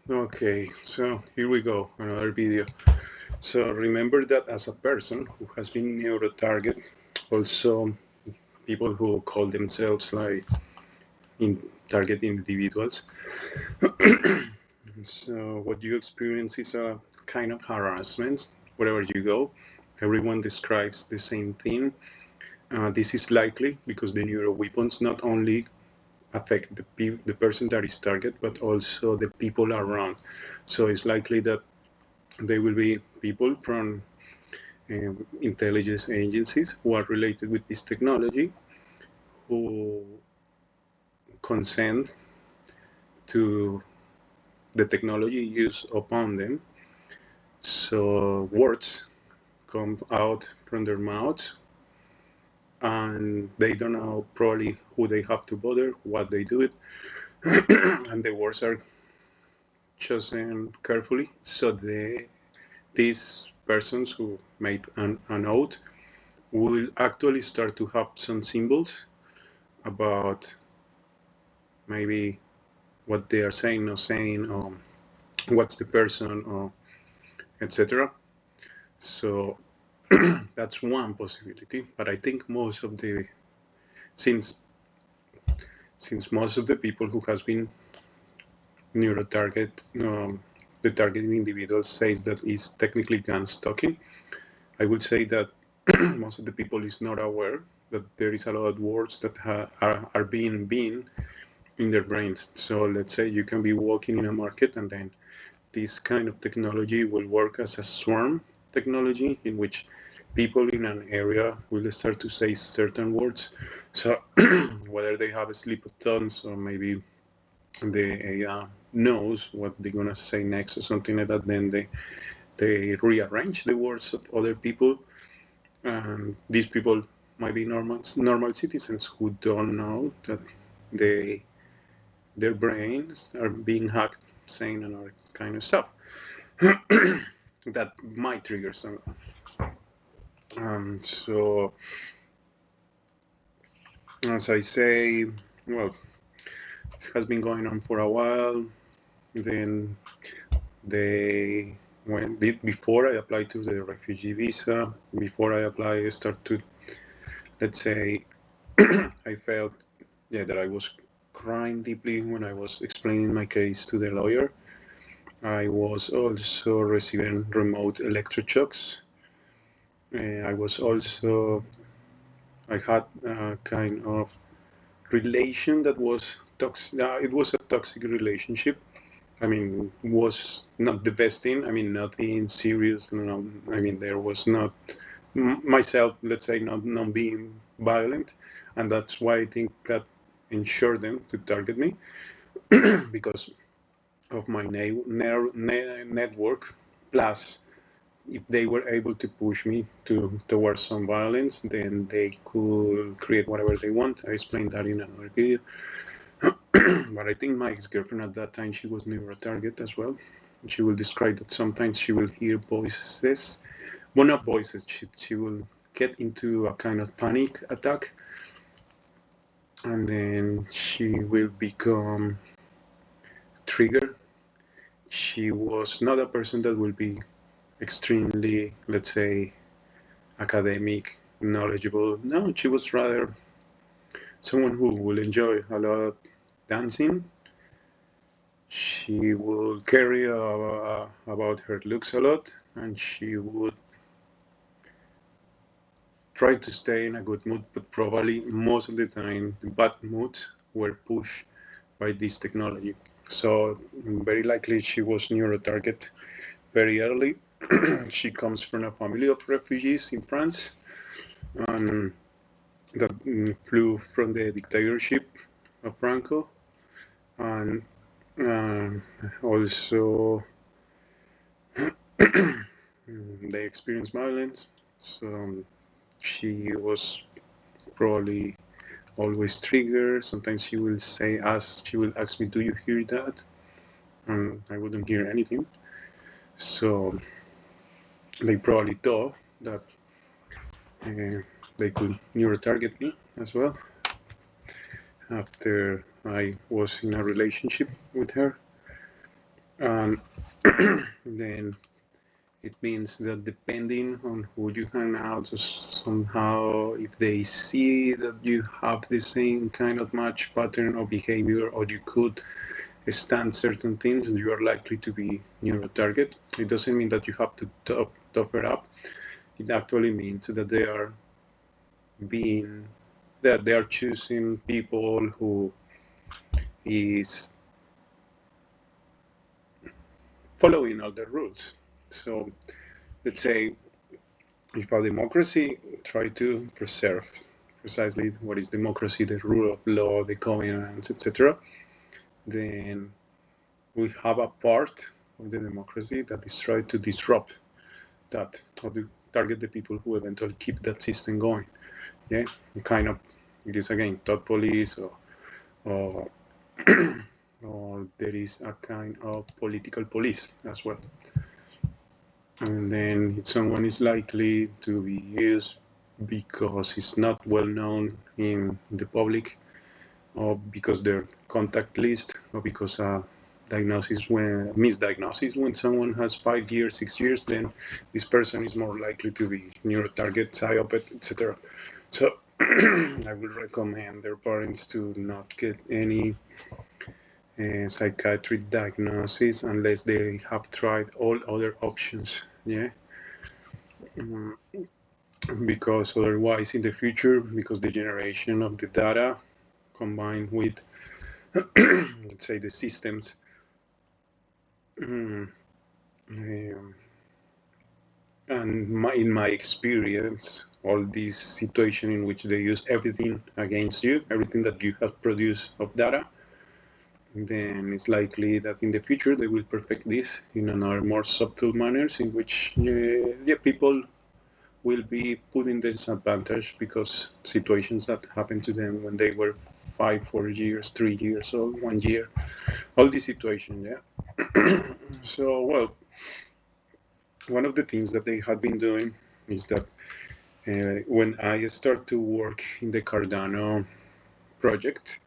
Okay, so here we go, another video. So remember that as a person who has been neuro-target, also people who call themselves like in target individuals. So what you experience is a kind of harassment wherever you go. Everyone describes the same thing. This is likely because the neuro weapons not only affect the person that is target, but also the people around. So it's likely that there will be people from intelligence agencies who are related with this technology who consent to the technology used upon them. So words come out from their mouths and they don't know probably who they have to bother, what they do it, and the words are chosen carefully. So these persons who made an oath will actually start to have some symbols about maybe what they are saying, not saying, what's the person, or etc. So that's one possibility. But I think most of the since most of the people who has been neuro target, the targeted individual says that is technically gun stalking. I would say that most of the people is not aware that there is a lot of words that are being in their brains. So let's say you can be walking in a market and then this kind of technology will work as a swarm technology in which people in an area will start to say certain words. So whether they have a slip of tongues or maybe the AI knows what they're gonna say next or something like that, then they rearrange the words of other people, and these people might be normal citizens who don't know that they their brains are being hacked, saying another kind of stuff that might trigger some. So, as I say, well, this has been going on for a while. Then they when before I applied to the refugee visa, before I applied, I started to, let's say, I felt, yeah, that I was crying deeply when I was explaining my case to the lawyer. I was also receiving remote electroshocks. I was also, I had a kind of relation that was toxic. It was a toxic relationship. I mean, was not the best thing. I mean, nothing serious. No, I mean, there was not myself, let's say, not being violent, and that's why I think that ensured them to target me because of my network. Plus, if they were able to push me towards some violence, then they could create whatever they want. I explained that in another video. But I think my ex-girlfriend at that time, she was never a target as well. She will describe that sometimes she will hear voices. Well, not voices. She will get into a kind of panic attack, and then she will become triggered. She was not a person that will be extremely, let's say, academic, knowledgeable. No, she was rather someone who will enjoy a lot of dancing. She will carry about her looks a lot, and she would try to stay in a good mood, but probably most of the time the bad moods were pushed by this technology. So very likely she was neuro target very early. She comes from a family of refugees in France, and that flew from the dictatorship of Franco, and also they experienced violence. So she was probably always triggered. Sometimes she will ask me, "Do you hear that?" And I wouldn't hear anything. So they probably thought that they could neuro target me as well after I was in a relationship with her. And then it means that depending on who you hang out, somehow if they see that you have the same kind of match pattern of behavior, or you could stand certain things, you are likely to be near a target. It doesn't mean that you have to top it up. It actually means that they are choosing people who is following all the rules. So let's say if a democracy try to preserve precisely what is democracy, the rule of law, the covenants, etc., then we have a part of the democracy that is trying to disrupt that, or to target the people who eventually keep that system going. Yeah, kind of, it is again thought police, or or there is a kind of political police as well. And then if someone is likely to be used because it's not well known in the public, or because their contact list, or because misdiagnosis when someone has 5 years, 6 years, then this person is more likely to be neuro target, psyopath, etc. So I would recommend their parents to not get any psychiatric diagnosis unless they have tried all other options. Yeah. Because otherwise in the future, because the generation of the data combined with let's say the systems, and in my experience, all this situation in which they use everything against you, everything that you have produced of data, then it's likely that in the future they will perfect this in another more subtle manners in which people will be put in disadvantage because situations that happened to them when they were 5, 4 years, 3 years old, 1 year, all these situations, yeah. So, well, one of the things that they had been doing is that when I start to work in the Cardano project,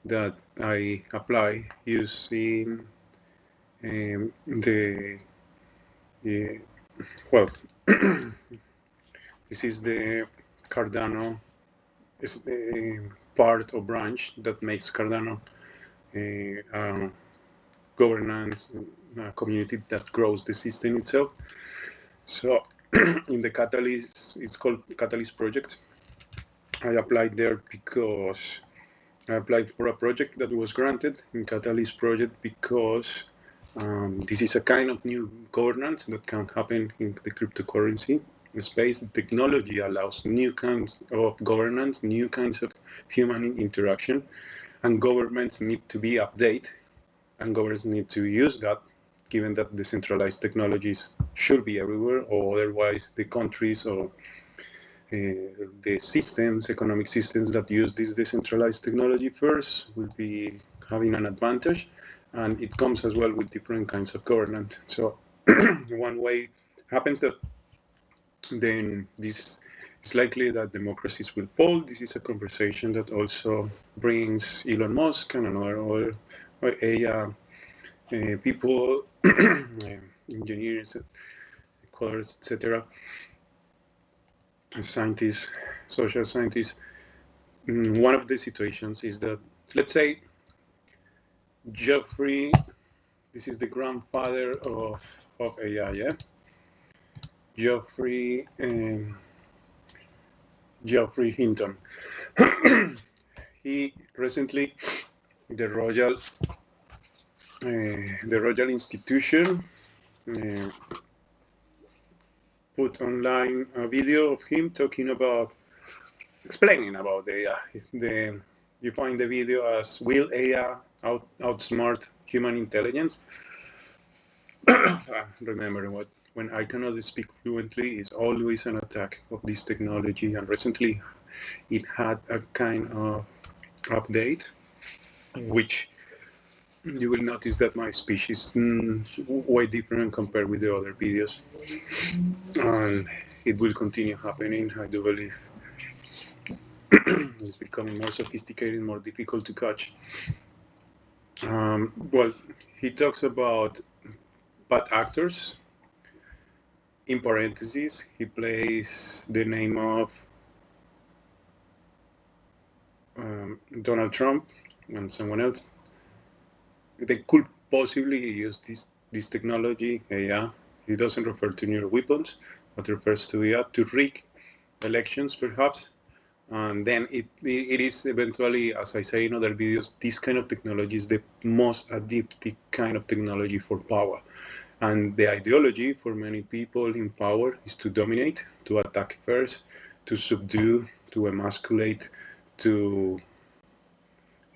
that I apply using the well, this is the Cardano is the part or branch that makes Cardano a governance community that grows the system itself. So in the Catalyst, it's called Catalyst project. I applied there because I applied for a project that was granted in Catalyst project because this is a kind of new governance that can happen in the cryptocurrency space. The technology allows new kinds of governance, new kinds of human interaction, and governments need to be updated, and governments need to use that, given that decentralized technologies should be everywhere, or otherwise the countries or the systems, economic systems that use this decentralized technology first will be having an advantage, and it comes as well with different kinds of governance. So one way happens that then this it's likely that democracies will fall. This is a conversation that also brings Elon Musk and another AI people, engineers, coders, etc., scientists, social scientists. One of the situations is that, let's say, Geoffrey, this is the grandfather of AI, yeah? Geoffrey Hinton. He recently, the Royal Institution put online a video of him talking about, explaining about AI. You find the video as "Will AI outsmart human intelligence?" Remember, when I cannot speak fluently, is always an attack of this technology. And recently, it had a kind of update, in which you will notice that my speech is way different compared with the other videos, and it will continue happening, I do believe. It's becoming more sophisticated, more difficult to catch. Well, he talks about bad actors. In parentheses, he plays the name of Donald Trump and someone else. They could possibly use this technology, AI. It doesn't refer to nuclear weapons, but refers to AI to rig elections, perhaps. And then it is eventually, as I say in other videos, this kind of technology is the most addictive kind of technology for power. And the ideology for many people in power is to dominate, to attack first, to subdue, to emasculate,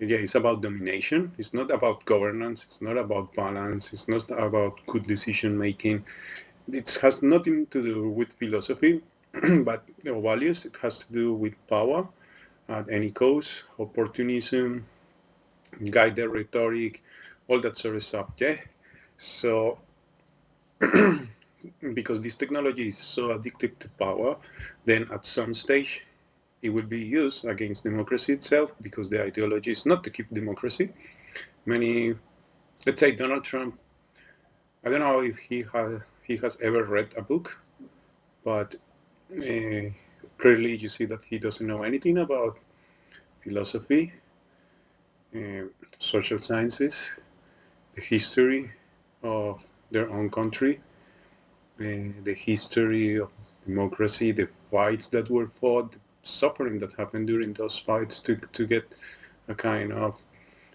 it's about domination. It's not about governance. It's not about balance. It's not about good decision making. It has nothing to do with philosophy, but values. It has to do with power at any cost, opportunism, guided rhetoric, all that sort of stuff. Yeah. So, because this technology is so addictive to power, then at some stage it will be used against democracy itself, because the ideology is not to keep democracy. Let's say Donald Trump, I don't know if he has ever read a book, but clearly you see that he doesn't know anything about philosophy, social sciences, the history of their own country, the history of democracy, the fights that were fought, the suffering that happened during those fights to get a kind of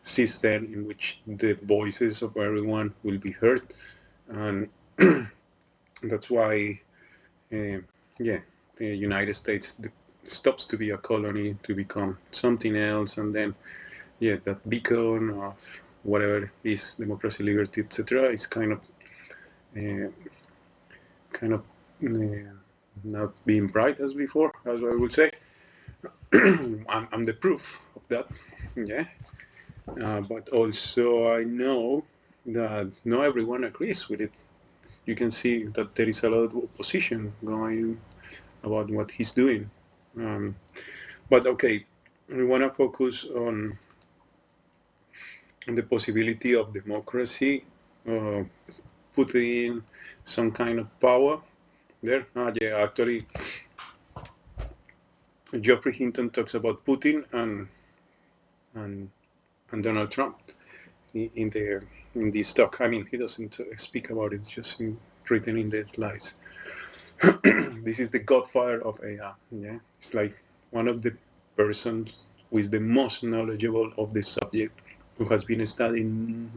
system in which the voices of everyone will be heard. And that's why, the United States stops to be a colony to become something else, and then, that beacon of whatever is democracy, liberty, etc., is kind of not being bright as before, as I would say. I'm the proof of that, but also I know that not everyone agrees with it. You can see that there is a lot of opposition going about what he's doing. But okay, we want to focus on the possibility of democracy putting some kind of power there. Actually, Geoffrey Hinton talks about Putin and Donald Trump in this talk. I mean, he doesn't speak about it; it's just written in the slides. This is the godfather of AI. Yeah, it's like one of the persons who is the most knowledgeable of the subject, who has been studying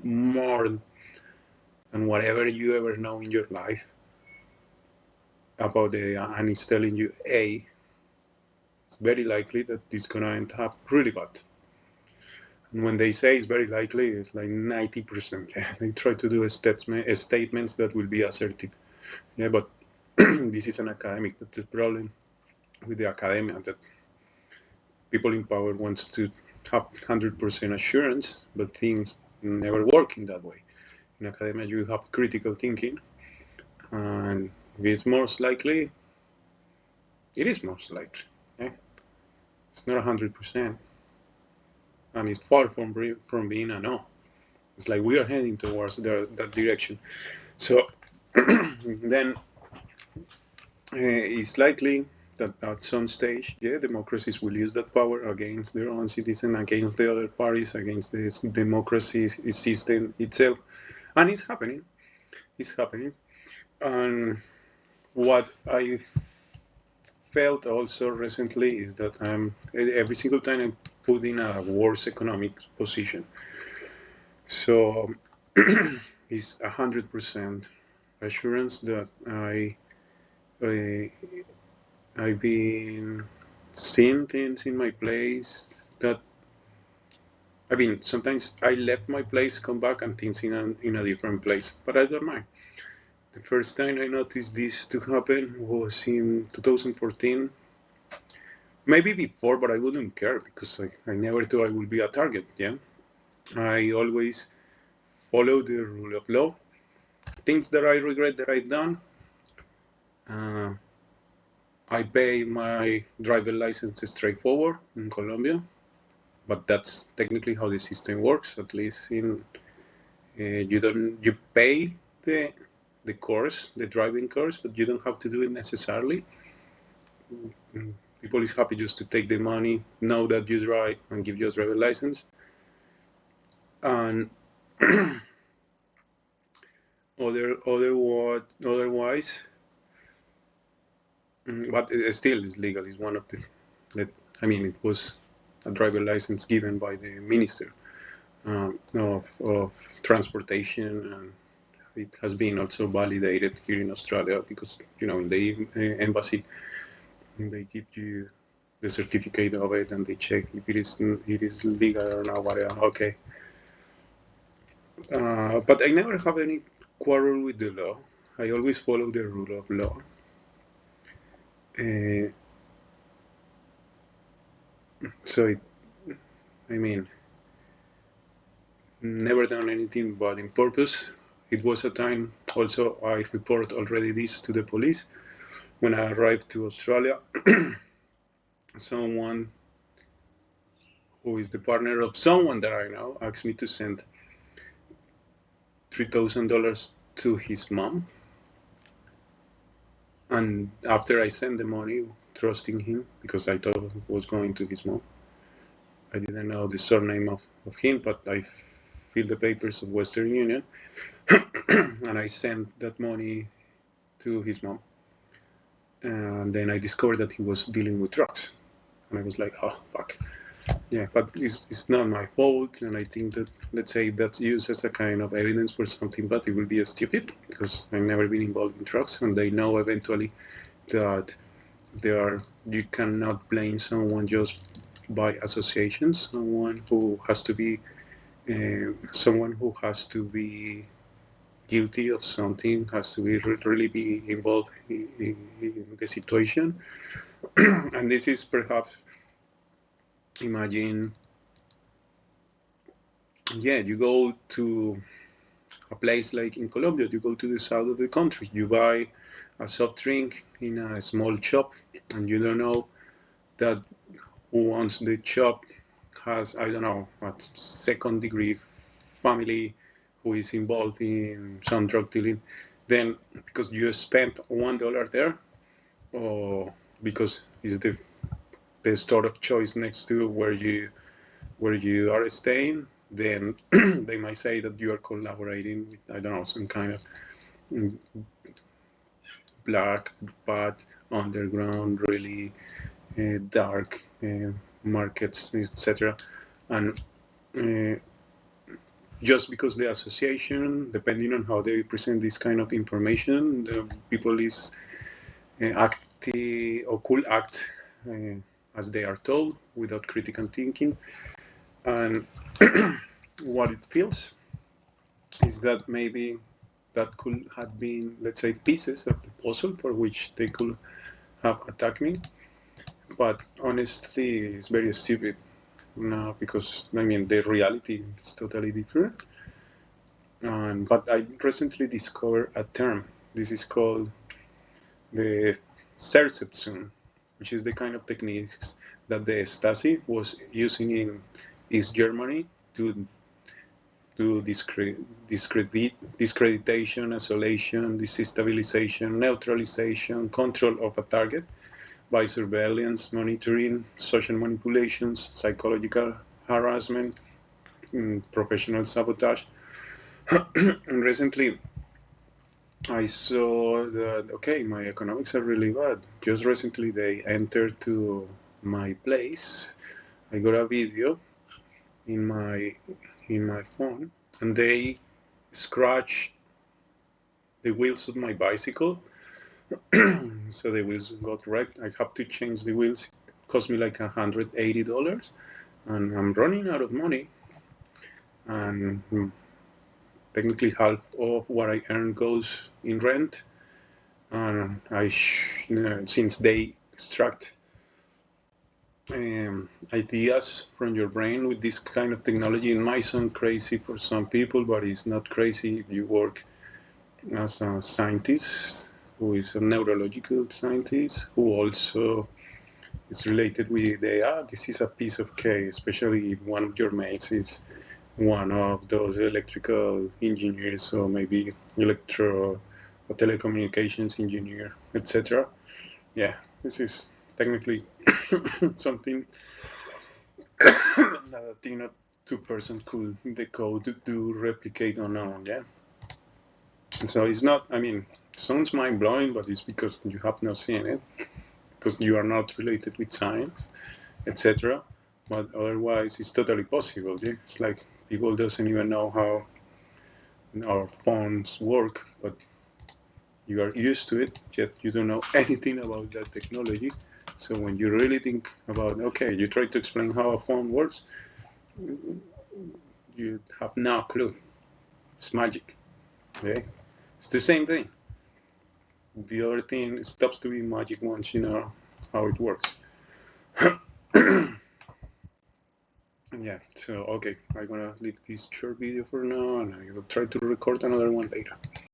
more than whatever you ever know in your life about the AI, and it's telling you, A, it's very likely that it's going to end up really bad. And when they say it's very likely, it's like 90%. Yeah, they try to do statements that will be assertive. Yeah, but this is an academic. That's the problem with the academia, that people in power wants to have 100% assurance, but things never work in that way. In academia, you have critical thinking, and if it's most likely, it is most likely. Yeah? It's not 100%, and it's far from being a no. It's like we are heading towards that direction. So then it's likely that at some stage, democracies will use that power against their own citizens, against the other parties, against the democracy system itself. And it's happening. It's happening. And what I felt also recently is that every single time I'm put in a worse economic position. So it's 100% assurance that I've been seeing things in my place that, I mean, sometimes I left my place, come back, and things in a different place, but I don't mind. The first time I noticed this to happen was in 2014. Maybe before, but I wouldn't care because I never thought I would be a target. Yeah, I always follow the rule of law. Things that I regret that I've done, I pay my driver license straightforward in Colombia, but that's technically how the system works. At least in you pay the course, the driving course, but you don't have to do it necessarily. People is happy just to take the money, know that you drive, and give you a driver license. And otherwise, but it still is legal. It's one of the, it was a driver license given by the Minister of Transportation, and it has been also validated here in Australia because, in the embassy, they give you the certificate of it and they check if it is legal or not, whatever. Okay. But I never have any quarrel with the law. I always follow the rule of law. Never done anything but in purpose. It was a time also I report already this to the police. When I arrived to Australia, someone who is the partner of someone that I know asked me to send $3,000 to his mom. And after I sent the money, trusting him, because I thought it was going to his mom, I didn't know the surname of him, but I filled the papers of Western Union, and I sent that money to his mom. And then I discovered that he was dealing with drugs. And I was like, oh, fuck. Yeah, but it's not my fault. And I think that, let's say, that's used as a kind of evidence for something, but it will be stupid because I've never been involved in drugs. And they know eventually that you cannot blame someone just by association. Someone who has to be guilty of something has to really be involved in the situation. And this is perhaps, imagine, you go to a place like in Colombia, you go to the south of the country, you buy a soft drink in a small shop, and you don't know that who owns the shop has, I don't know, what second degree family who is involved in some drug dealing. Then because you spent $1 there, or because it's the store of choice next to where you are staying, then they might say that you are collaborating with, I don't know, some kind of black, bad, underground, really dark markets, etc. And just because the association, depending on how they present this kind of information, the people is acting or could act as they are told without critical thinking. And what it feels is that maybe that could have been, let's say, pieces of the puzzle for which they could have attacked me. But honestly, it's very stupid. No, because the reality is totally different. But I recently discovered a term. This is called the Zersetzung, which is the kind of techniques that the Stasi was using in East Germany to discreditation, isolation, destabilization, neutralization, control of a target by surveillance, monitoring, social manipulations, psychological harassment, professional sabotage. And recently, I saw that, okay, my economics are really bad. Just recently, they entered to my place. I got a video in my phone, and they scratched the wheels of my bicycle. So the wheels got wrecked. I have to change the wheels. It cost me like $180, and I'm running out of money. And technically half of what I earn goes in rent. And since they extract ideas from your brain with this kind of technology, it might sound crazy for some people, but it's not crazy if you work as a scientist who is a neurological scientist who also is related with this is a piece of cake, especially if one of your mates is one of those electrical engineers, or maybe electro or telecommunications engineer, etc. Yeah, this is technically something that two-person could decode, do, replicate on own. Yeah. So it's not. I mean, sounds mind-blowing, but it's because you have not seen it, because you are not related with science, etc. But otherwise, it's totally possible. Yeah? It's like people doesn't even know how our phones work, but you are used to it, yet you don't know anything about that technology. So when you really think about, okay, you try to explain how a phone works, you have no clue. It's magic. Okay? It's the same thing. The other thing stops to be magic once you know how it works. Yeah, so okay, I'm gonna leave this short video for now and I will try to record another one later.